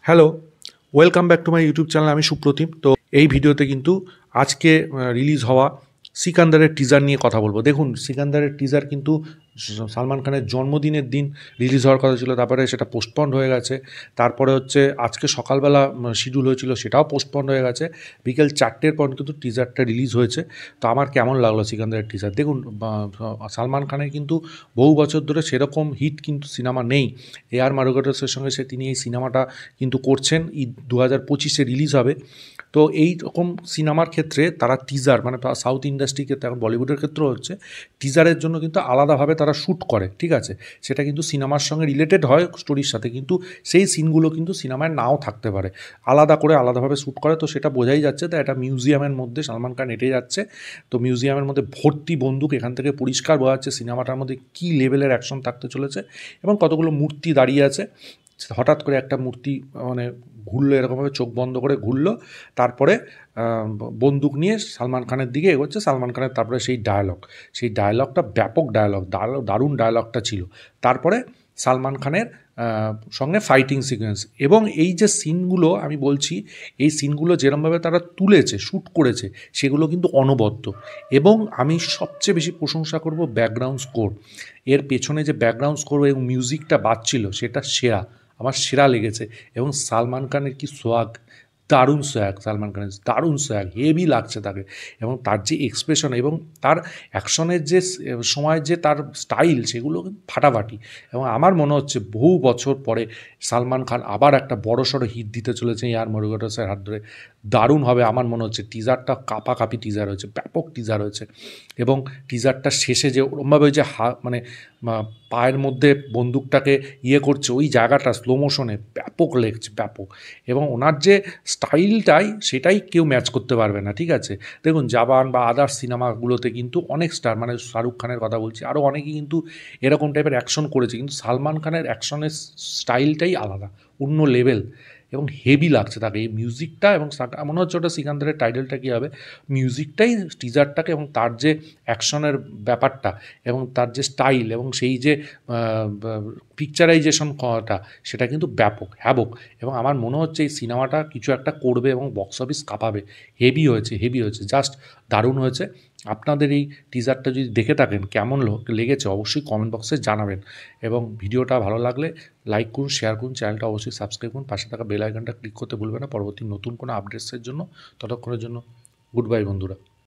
Hello, welcome back to my YouTube channel. আমি সুপ্রতিম। তো এই ভিডিওতে কিন্তু আজকে রিলিজ হওয়া সিকান্দারের টিজার নিয়ে কথা বলবো। দেখুন, সিকান্দারের টিজার কিন্তু সালমান খানের জন্মদিনের দিন রিলিজ হওয়ার কথা ছিল, তারপরে সেটা পোস্টপন্ড হয়ে গেছে। তারপরে হচ্ছে আজকে সকালবেলা শিডিউল হয়েছিল, সেটাও পোস্টপন্ড হয়ে গেছে। বিকেল 4টের পর কিন্তু টিজারটা রিলিজ হয়েছে। তো আমার কেমন লাগলো সিকান্দারের টিজার? দেখুন, সালমান খানের কিন্তু বহু বছর ধরে সেরকম হিট কিন্তু সিনেমা নেই। এআর মারুগাডসের সঙ্গে তিনি এই সিনেমাটা কিন্তু করছেন, 2025-এ রিলিজ হবে। তো এই রকম সিনেমার ক্ষেত্রে তারা টিজার, মানে সাউথ ইন্ডাস্ট্রির ক্ষেত্রে, এখন বলিউডের ক্ষেত্রেও হচ্ছে, টিজারের জন্য কিন্তু আলাদাভাবে তারা শ্যুট করে, ঠিক আছে? সেটা কিন্তু সিনেমার সঙ্গে রিলেটেড হয়, স্টোরির সাথে, কিন্তু সেই সিনগুলো কিন্তু সিনেমায় নাও থাকতে পারে, আলাদা করে আলাদাভাবে শ্যুট করে। তো সেটা বোঝাই যাচ্ছে। তো একটা মিউজিয়ামের মধ্যে সালমান খান হেঁটে যাচ্ছে, তো মিউজিয়ামের মধ্যে ভর্তি বন্দুক, এখান থেকে পরিষ্কার বোঝা যাচ্ছে সিনেমাটার মধ্যে কী লেভেলের অ্যাকশন থাকতে চলেছে। এবং কতগুলো মূর্তি দাঁড়িয়ে আছে। হঠাৎ করে একটা মূর্তি মানে ঘুরলো, এরকমভাবে চোখ বন্ধ করে ঘুরলো, তারপরে বন্দুক নিয়ে সালমান খানের দিকে এগোচ্ছে। সালমান খানের তারপরে সেই ডায়লগটা ব্যাপক ডায়লগ, দারুণ ডায়লগটা ছিল। তারপরে সালমান খানের সঙ্গে ফাইটিং সিকোয়েন্স, এবং এই যে সিনগুলো আমি বলছি, এই সিনগুলো যেরকমভাবে তারা তুলেছে, শ্যুট করেছে, সেগুলো কিন্তু অনবদ্য। এবং আমি সবচেয়ে বেশি প্রশংসা করব ব্যাকগ্রাউন্ড স্কোর। এর পেছনে যে ব্যাকগ্রাউন্ড স্কোর এবং মিউজিকটা বাজছিল, সেটা আমার সেরা লেগেছে। এবং সালমান খানের কি সোয়াগ, দারুণ সোয়াগ, সালমান খানের দারুণ সোয়াগ, হেভি লাগছে তাকে। এবং তার যে এক্সপ্রেশন এবং তার অ্যাকশনের যে সময়ের যে তার স্টাইল, সেগুলো ফাটাফাটি। এবং আমার মনে হচ্ছে বহু বছর পরে সালমান খান আবার একটা বড়সড় হিট দিতে চলেছে এআর মারুগাডসের হাত ধরে। দারুণ হবে আমার মনে হচ্ছে। টিজারটা কাঁপাকাঁপি টিজার হয়েছে, ব্যাপক টিজার হয়েছে। এবং টিজারটা শেষে যে ওরমভাবে যে মানে পায়ের মধ্যে বন্দুকটাকে করছে, ওই জায়গাটা স্লো মোশনে ব্যাপক লেগেছে, ব্যাপক। এবং ওনার যে স্টাইলটাই, সেটাই কেউ ম্যাচ করতে পারবে না, ঠিক আছে? দেখুন, জাবান বা আদার্স সিনেমাগুলোতে কিন্তু অনেক স্টার, মানে শাহরুখ খানের কথা বলছি, আরও অনেকেই কিন্তু এরকম টাইপের অ্যাকশন করেছে, কিন্তু সালমান খানের অ্যাকশনের স্টাইলটাই আলাদা, অন্য লেভেল। এবং হেভি লাগছে তাকে এই মিউজিকটা। এবং মনে হচ্ছে ওটা সিকান্দারের টাইটেলটা কী হবে, মিউজিকটাই টিজারটাকে, এবং তার যে অ্যাকশনের ব্যাপারটা, এবং তার যে স্টাইল, এবং সেই যে পিকচারাইজেশন করাটা, সেটা কিন্তু ব্যাপক হ্যাবক। এবং আমার মনে হচ্ছে এই সিনেমাটা কিছু একটা করবে এবং বক্স অফিস কাঁপাবে। হেভি হয়েছে, জাস্ট দারুণ হয়েছে। আপনাদের এই টিজারটা যদি দেখে থাকেন, কেমন লেগেছে অবশ্যই কমেন্ট বক্সে জানাবেন। এবং ভিডিওটা ভালো লাগলে লাইক করুন, শেয়ার করুন, চ্যানেলটা অবশ্যই সাবস্ক্রাইব করুন, পাশে থাকা বেল আইকনটা ক্লিক করতে ভুলবেন না পরবর্তী নতুন কোনো আপডেটসের জন্য। ততক্ষণের জন্য গুড বাই বন্ধুরা।